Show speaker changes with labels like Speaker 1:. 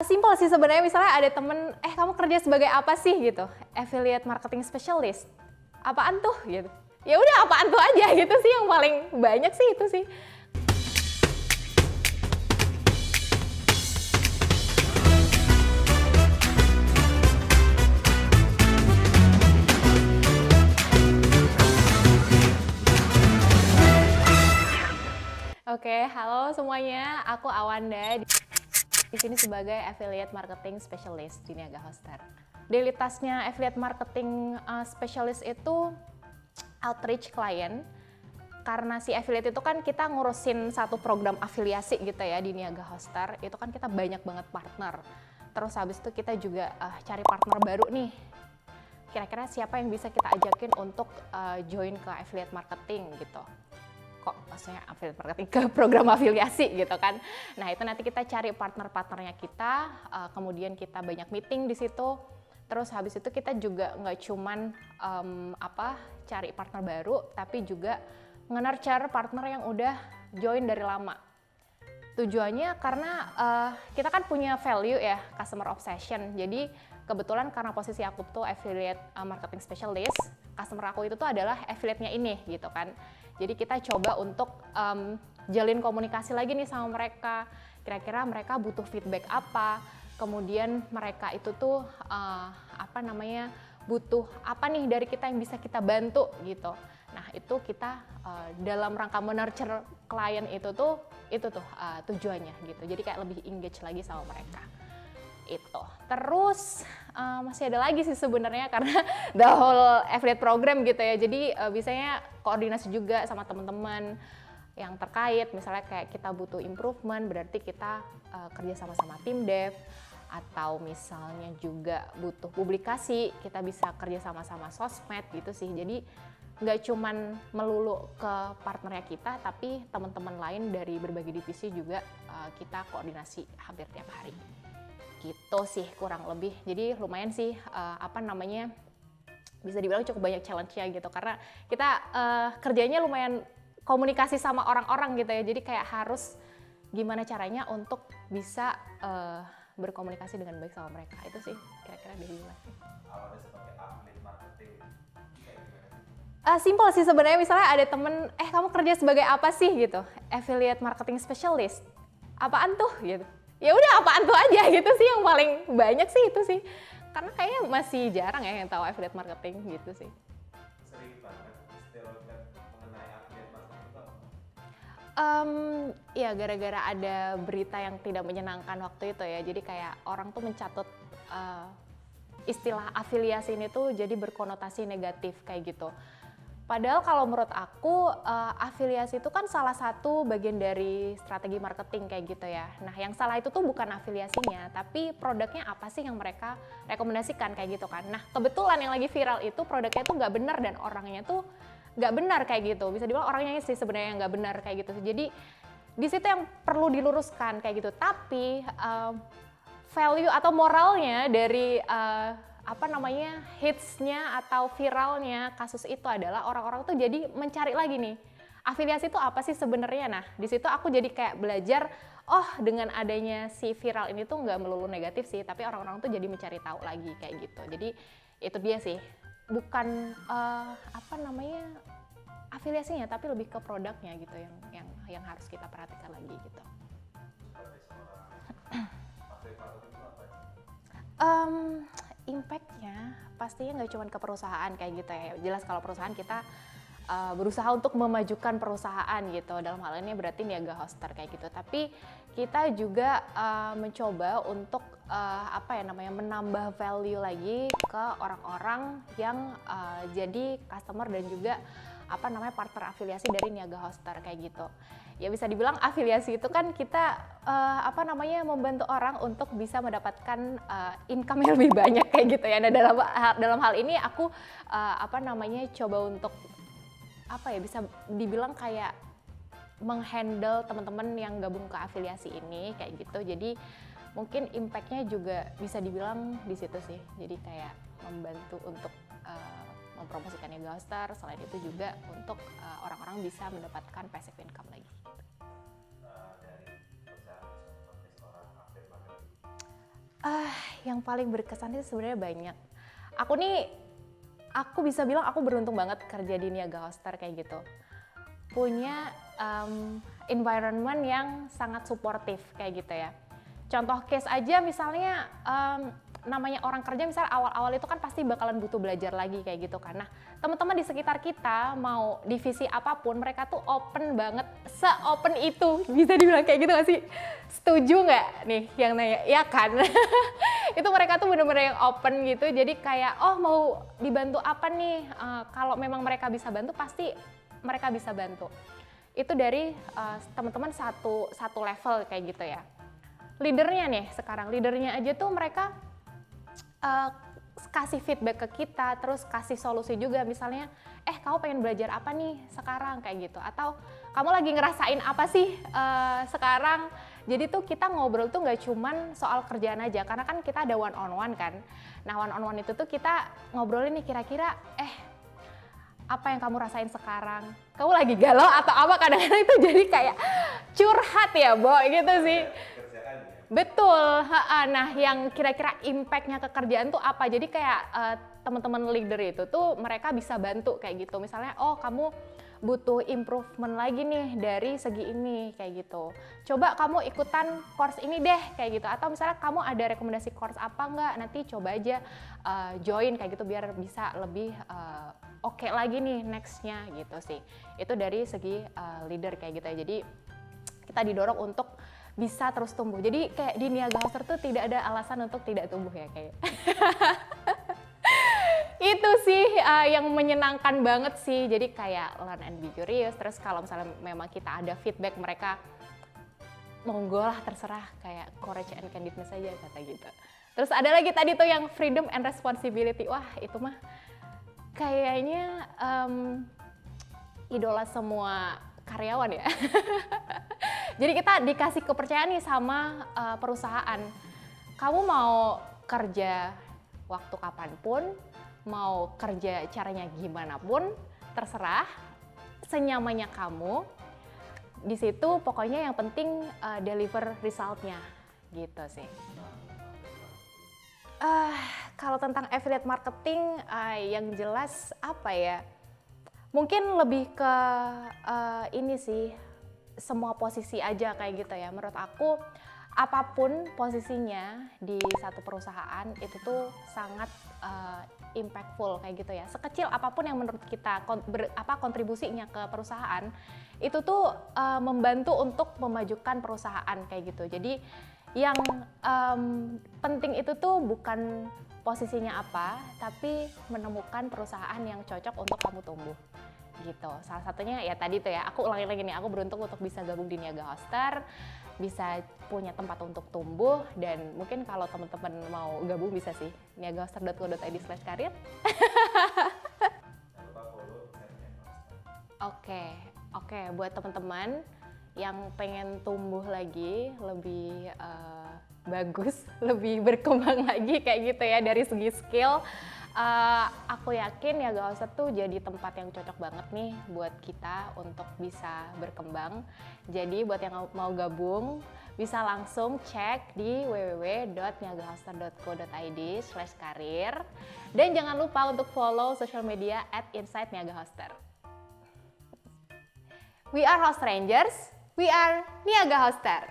Speaker 1: Simpel sih sebenarnya, misalnya ada temen, kamu kerja sebagai apa sih gitu, affiliate marketing specialist, apaan tuh gitu. Ya udah apaan tuh aja gitu sih, yang paling banyak sih itu sih. Oke, halo semuanya, aku Awanda. Di sini sebagai affiliate marketing specialist di Niaga Hoster. Daily task-nya affiliate marketing specialist itu outreach klien. Karena si affiliate itu kan kita ngurusin satu program afiliasi gitu ya di Niaga Hoster. Itu kan kita banyak banget partner. Terus habis itu kita juga cari partner baru nih. Kira-kira siapa yang bisa kita ajakin untuk join ke affiliate marketing gitu. Kok maksudnya affiliate marketing ke program afiliasi gitu kan. Nah itu nanti kita cari partner-partnernya kita, kemudian kita banyak meeting di situ. Terus habis itu kita juga nggak cuman cari partner baru, tapi juga nge-nurture partner yang udah join dari lama. Tujuannya karena kita kan punya value ya, customer obsession. Jadi kebetulan karena posisi aku tuh affiliate marketing specialist, customer aku itu tuh adalah affiliate-nya ini gitu kan. Jadi kita coba untuk jalin komunikasi lagi nih sama mereka. Kira-kira mereka butuh feedback apa, kemudian mereka itu tuh butuh apa nih dari kita yang bisa kita bantu gitu. Nah itu kita dalam rangka menurture klien itu tuh tujuannya gitu. Jadi kayak lebih engage lagi sama mereka. Itu. Terus masih ada lagi sih sebenarnya karena the whole affiliate program gitu ya. Jadi biasanya koordinasi juga sama teman-teman yang terkait. Misalnya kayak kita butuh improvement, berarti kita kerja sama-sama tim dev. Atau misalnya juga butuh publikasi, kita bisa kerja sama-sama sosmed gitu sih. Jadi nggak cuman melulu ke partnernya kita, tapi teman-teman lain dari berbagai divisi juga kita koordinasi hampir tiap hari. Gitu sih kurang lebih. Jadi lumayan sih bisa dibilang cukup banyak challenge-nya gitu karena kita kerjanya lumayan komunikasi sama orang-orang gitu ya. Jadi kayak harus gimana caranya untuk bisa berkomunikasi dengan baik sama mereka. Itu sih kira-kira dari Mas.
Speaker 2: Awalnya sebagai affiliate marketing kayak gimana?
Speaker 1: Simpel sih sebenarnya, misalnya ada temen, kamu kerja sebagai apa sih gitu, affiliate marketing specialist, apaan tuh gitu. Ya udah apaan tuh aja gitu sih, yang paling banyak sih itu sih. Karena kayaknya masih jarang ya yang tahu affiliate marketing gitu sih.
Speaker 2: Sering banget stereotip mengenai affiliate marketing itu apa?
Speaker 1: Ya gara-gara ada berita yang tidak menyenangkan waktu itu ya, jadi kayak orang tuh mencatut istilah afiliasi ini tuh jadi berkonotasi negatif kayak gitu. Padahal kalau menurut aku afiliasi itu kan salah satu bagian dari strategi marketing kayak gitu ya. Nah yang salah itu tuh bukan afiliasinya, tapi produknya apa sih yang mereka rekomendasikan kayak gitu kan. Nah kebetulan yang lagi viral itu produknya tuh nggak benar dan orangnya tuh nggak benar kayak gitu. Bisa dibilang orangnya sih sebenarnya yang nggak benar kayak gitu. Jadi di situ yang perlu diluruskan kayak gitu. Tapi value atau moralnya dari hits-nya atau viralnya kasus itu adalah orang-orang tuh jadi mencari lagi nih afiliasi itu apa sih sebenarnya. Nah di situ aku jadi kayak belajar, dengan adanya si viral ini tuh nggak melulu negatif sih, tapi orang-orang tuh jadi mencari tahu lagi kayak gitu. Jadi itu dia sih, bukan afiliasinya, tapi lebih ke produknya gitu yang harus kita perhatikan lagi gitu.
Speaker 2: Sebagai seorang affiliate marketing itu apa?
Speaker 1: Impact-nya pastinya nggak cuma ke perusahaan kayak gitu ya. Jelas kalau perusahaan kita berusaha untuk memajukan perusahaan gitu. Dalam hal ini berarti Niaga Hoster kayak gitu. Tapi kita juga mencoba untuk menambah value lagi ke orang-orang yang jadi customer dan juga partner afiliasi dari Niaga Hoster kayak gitu. Ya bisa dibilang afiliasi itu kan kita membantu orang untuk bisa mendapatkan income yang lebih banyak kayak gitu ya. Nah dalam hal ini aku coba untuk bisa dibilang kayak menghandle teman-teman yang gabung ke afiliasi ini kayak gitu. Jadi mungkin impact-nya juga bisa dibilang di situ sih. Jadi kayak membantu untuk mempromosikan Niaga Hoster. Selain itu juga untuk orang-orang bisa mendapatkan passive income lagi.
Speaker 2: Dari pekerjaan sebagai seorang affiliate marketing
Speaker 1: Yang paling berkesan itu sebenarnya banyak. Aku bisa bilang aku beruntung banget kerja di Niaga Hoster kayak gitu. Punya environment yang sangat suportif kayak gitu ya. Contoh case aja misalnya namanya orang kerja misalnya awal-awal itu kan pasti bakalan butuh belajar lagi kayak gitu kan. Nah, teman-teman di sekitar kita mau divisi apapun mereka tuh open banget, se-open itu. Bisa dibilang kayak gitu gak sih? Setuju nggak nih yang nanya? Ya kan? Itu mereka tuh bener-bener yang open gitu. Jadi kayak oh mau dibantu apa nih? Kalau memang mereka bisa bantu pasti mereka bisa bantu. Itu dari teman-teman satu level kayak gitu ya. Leadernya nih sekarang, leadernya aja tuh mereka kasih feedback ke kita, terus kasih solusi juga misalnya, kamu pengen belajar apa nih sekarang kayak gitu, atau kamu lagi ngerasain apa sih sekarang. Jadi tuh kita ngobrol tuh nggak cuman soal kerjaan aja, karena kan kita ada one on one kan. Nah one on one itu tuh kita ngobrolin nih kira-kira apa yang kamu rasain sekarang, kamu lagi galau atau apa, kadang-kadang itu jadi kayak curhat ya Bo gitu sih. Betul, nah yang kira-kira impact-nya ke kerjaan tuh apa, jadi kayak teman-teman leader itu tuh mereka bisa bantu kayak gitu, misalnya oh kamu butuh improvement lagi nih dari segi ini kayak gitu, coba kamu ikutan course ini deh kayak gitu, atau misalnya kamu ada rekomendasi course apa enggak, nanti coba aja join kayak gitu biar bisa lebih oke lagi nih nextnya gitu sih. Itu dari segi leader kayak gitu ya, jadi kita didorong untuk bisa terus tumbuh. Jadi kayak di Niaga Hoster tuh tidak ada alasan untuk tidak tumbuh ya kayak. Itu sih yang menyenangkan banget sih. Jadi kayak learn and be curious. Terus kalau misalnya memang kita ada feedback mereka, monggo lah terserah, kayak courage and candidness aja kata gitu. Terus ada lagi tadi tuh yang freedom and responsibility. Wah itu mah kayaknya idola semua karyawan ya. Jadi kita dikasih kepercayaan nih sama perusahaan. Kamu mau kerja waktu kapanpun, mau kerja caranya gimana pun, terserah, senyamannya kamu. Di situ pokoknya yang penting deliver resultnya, gitu sih. Kalau tentang affiliate marketing, yang jelas apa ya? Mungkin lebih ke ini sih. Semua posisi aja kayak gitu ya. Menurut aku apapun posisinya di satu perusahaan itu tuh sangat impactful kayak gitu ya. Sekecil apapun yang menurut kita kontribusinya ke perusahaan itu tuh membantu untuk memajukan perusahaan kayak gitu. Jadi yang penting itu tuh bukan posisinya apa, tapi menemukan perusahaan yang cocok untuk kamu tumbuh. Gitu. Salah satunya ya tadi tuh ya, aku ulangi lagi nih, aku beruntung untuk bisa gabung di Niaga Hoster, bisa punya tempat untuk tumbuh, dan mungkin kalau teman-teman mau gabung bisa sih niagahoster.co.id/karir. Oke, buat teman-teman yang pengen tumbuh lagi, lebih bagus, lebih berkembang lagi kayak gitu ya dari segi skill. Aku yakin Niaga Hoster tuh jadi tempat yang cocok banget nih buat kita untuk bisa berkembang. Jadi buat yang mau gabung bisa langsung cek di www.niagahoster.co.id/karir, dan jangan lupa untuk follow social media @insightniagahoster. We are House Rangers, we are Niaga Hoster.